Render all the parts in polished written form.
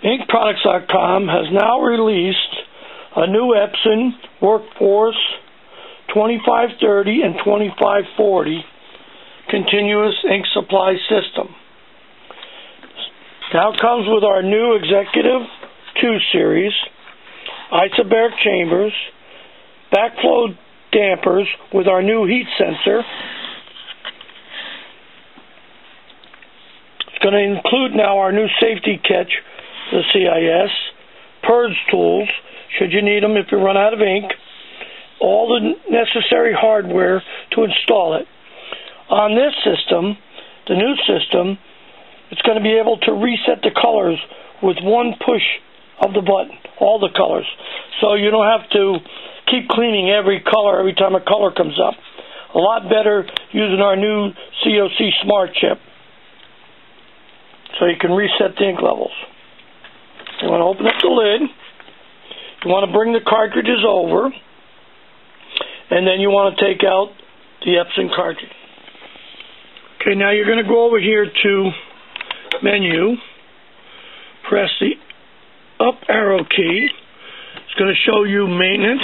Inkproducts.com has now released a new Epson Workforce 2530 and 2540 continuous ink supply system. Now it comes with our new Executive 2 series, Isobaric chambers, backflow dampers with our new heat sensor. It's going to include now our new safety catch, the CIS, purge tools, should you need them if you run out of ink, all the necessary hardware to install it. On this system, the new system, it's going to be able to reset the colors with one push of the button, all the colors. So you don't have to keep cleaning every color every time a color comes up. A lot better using our new COC Smart Chip. So you can reset the ink levels. You want to open up the lid. You want to bring the cartridges over. And then you want to take out the Epson cartridge. Okay, now you're going to go over here to Menu. Press the up arrow key. It's going to show you Maintenance.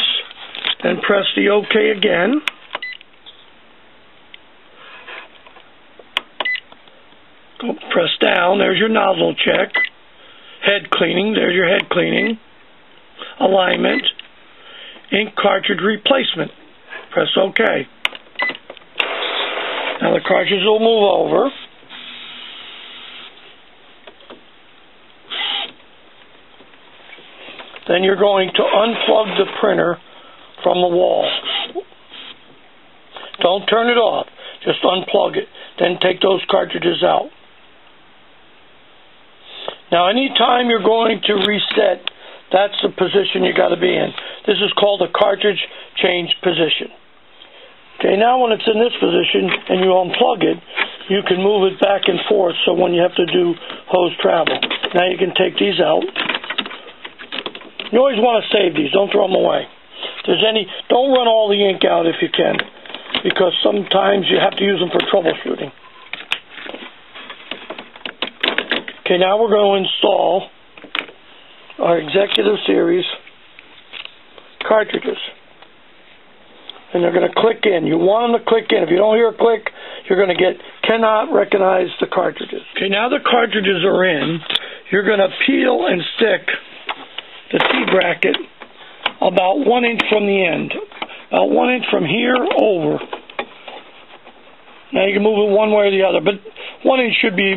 Then press the OK again. Press down. There's your nozzle check. Head cleaning. There's your head cleaning. Alignment. Ink cartridge replacement. Press OK. Now the cartridge will move over. Then you're going to unplug the printer from the wall. Don't turn it off. Just unplug it. Then take those cartridges out. Now anytime you're going to reset, that's the position you got to be in. This is called a cartridge change position. Okay, now when it's in this position and you unplug it, you can move it back and forth so when you have to do hose travel. Now you can take these out. You always want to save these. Don't throw them away. Don't run all the ink out if you can, because sometimes you have to use them for troubleshooting. Okay, now we're going to install our Executive Series cartridges. And they're going to click in. You want them to click in. If you don't hear a click, you're going to cannot recognize the cartridges. Okay, now the cartridges are in. You're going to peel and stick the T-bracket about 1 inch from the end. About 1 inch from here over. Now you can move it one way or the other, but 1 inch should be,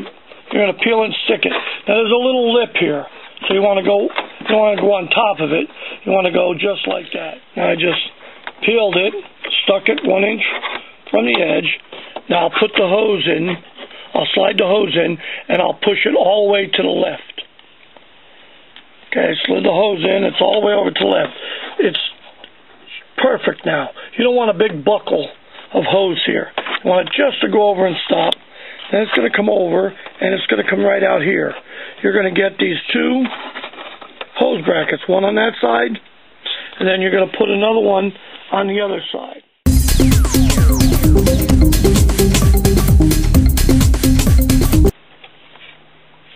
you're going to peel and stick it. Now there's a little lip here, so you don't want to go on top of it. You want to go just like that. Now I just peeled it, stuck it 1 inch from the edge. Now I'll put the hose in, I'll slide the hose in, and I'll push it all the way to the left. Okay, slid the hose in, it's all the way over to the left. It's perfect now. You don't want a big buckle of hose here. You want it just to go over and stop. Then it's going to come over, and it's going to come right out here. You're going to get these two hose brackets, one on that side, and then you're going to put another one on the other side.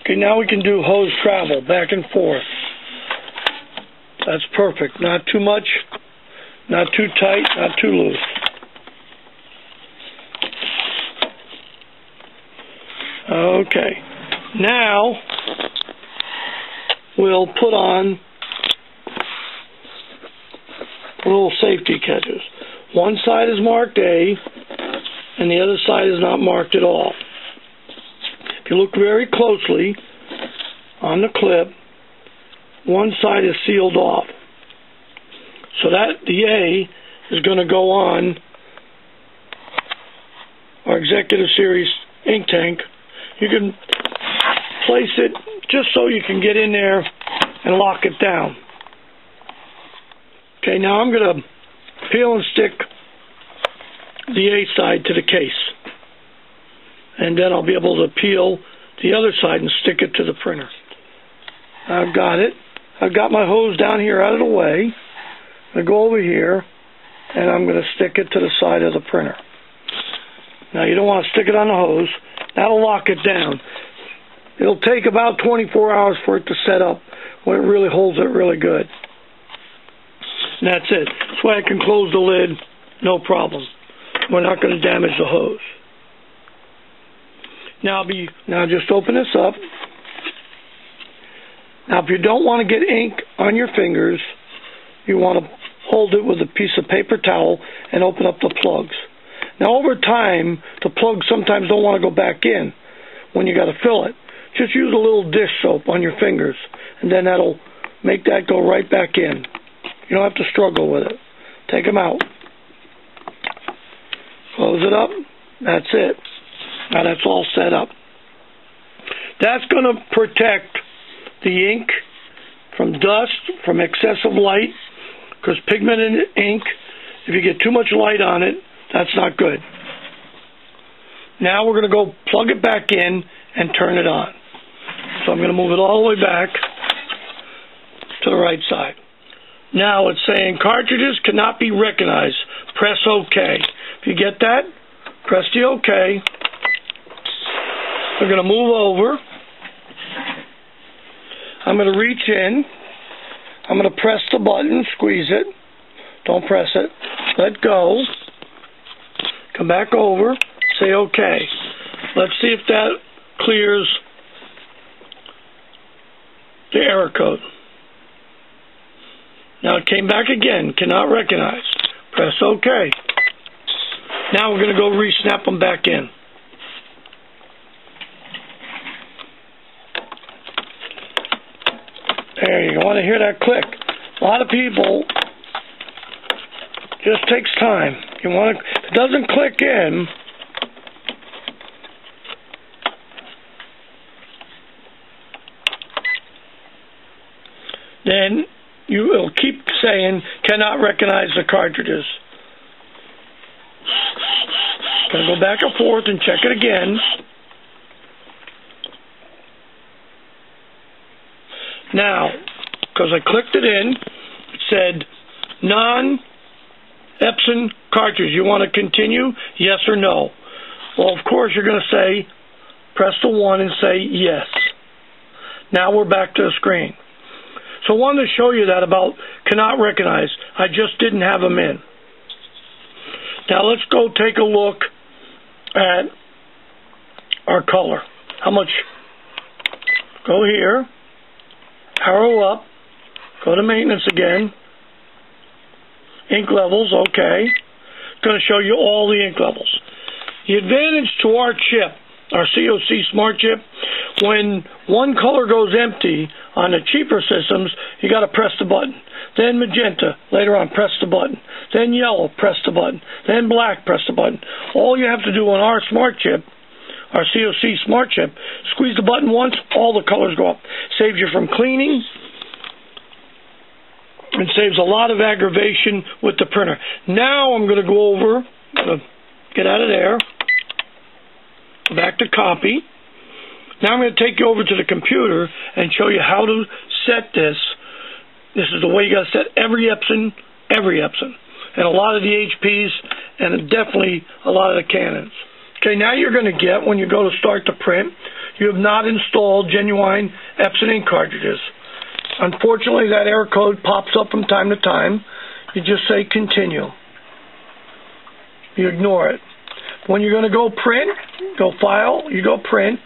Okay, now we can do hose travel, back and forth. That's perfect. Not too much, not too tight, not too loose. Okay, now we'll put on little safety catches. One side is marked A, and the other side is not marked at all. If you look very closely on the clip, one side is sealed off. So that the A is going to go on our Executive Series ink tank. You can place it just so you can get in there and lock it down. Okay, now I'm going to peel and stick the A side to the case. And then I'll be able to peel the other side and stick it to the printer. I've got it. I've got my hose down here out of the way. I'm going to go over here, and I'm going to stick it to the side of the printer. Now, you don't want to stick it on the hose. That'll lock it down. it'll take about 24 hours for it to set up when it really holds it really good. And that's it. That's why I can close the lid, no problem. We're not going to damage the hose. Now just open this up. Now if you don't want to get ink on your fingers, you want to hold it with a piece of paper towel and open up the plugs. Now over time, the plugs sometimes don't want to go back in when you got to fill it. Just use a little dish soap on your fingers, and then that'll make that go right back in. You don't have to struggle with it. Take them out. Close it up. That's it. Now that's all set up. That's going to protect the ink from dust, from excessive light, because pigmented ink, if you get too much light on it, that's not good. Now we're going to go plug it back in and turn it on. So I'm going to move it all the way back to the right side. Now it's saying cartridges cannot be recognized. Press OK. If you get that, press the OK. We're going to move over. I'm going to reach in. I'm going to press the button, squeeze it. Don't press it. Let go. Come back over. Say OK. Let's see if that clears the error code. Now it came back again. Cannot recognize. Press OK. Now we're going to go re-snap them back in. There you go. Want to hear that click? A lot of people, just takes time. You want to, if it doesn't click in, then it'll keep saying cannot recognize the cartridges. Gonna go back and forth and check it again. Now, because I clicked it in, it said non-Epson cartridge. You want to continue? Yes or no? Well, of course, you're going to say, press the 1 and say yes. Now we're back to the screen. So I wanted to show you that about cannot recognize. I just didn't have them in. Now let's go take a look at our color. How much? Go here. Arrow up. Go to maintenance again. Ink levels, okay. It's going to show you all the ink levels. The advantage to our chip, our COC Smart Chip, when one color goes empty on the cheaper systems, you got to press the button. Then magenta, later on, press the button. Then yellow, press the button. Then black, press the button. All you have to do on our Smart Chip, our COC Smart Chip, squeeze the button once, all the colors go up. Saves you from cleaning, and saves a lot of aggravation with the printer. Now I'm going to go over, get out of there, go back to copy. Now I'm going to take you over to the computer and show you how to set this. This is the way you got to set every Epson, and a lot of the HPs, and definitely a lot of the Canons. Okay, now you're going to get, when you go to start the print, you have not installed genuine Epson ink cartridges. Unfortunately, that error code pops up from time to time. You just say continue. You ignore it. When you're going to go print, go file, you go print,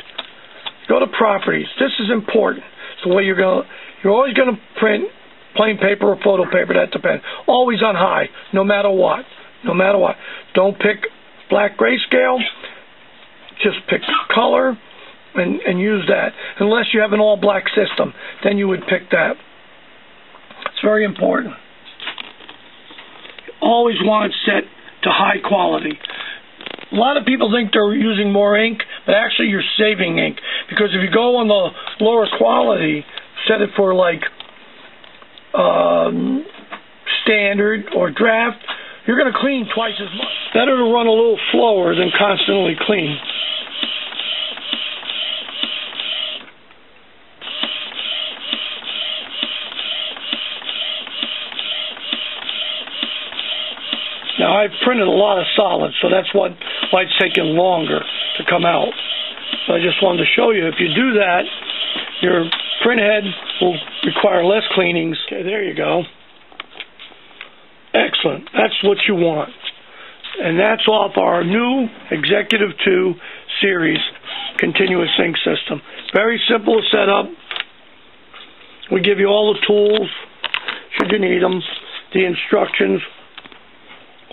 go to properties. This is important. It's the way you're always going to print plain paper or photo paper, that depends. Always on high, no matter what. No matter what. Don't pick black grayscale. Just pick color and use that. Unless you have an all-black system, then you would pick that. It's very important. You always want it set to high quality. A lot of people think they're using more ink, but actually you're saving ink. Because if you go on the lower quality, set it for like standard or draft, you're going to clean twice as much. Better to run a little slower than constantly clean. Now I've printed a lot of solids, so that's why it's taking longer to come out. So I just wanted to show you, if you do that, your print head will require less cleanings. Okay, there you go. Excellent. That's what you want. And that's off our new Executive 2 series continuous ink system. Very simple to set up. We give you all the tools should you need them, the instructions.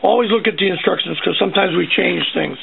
Always look at the instructions because sometimes we change things.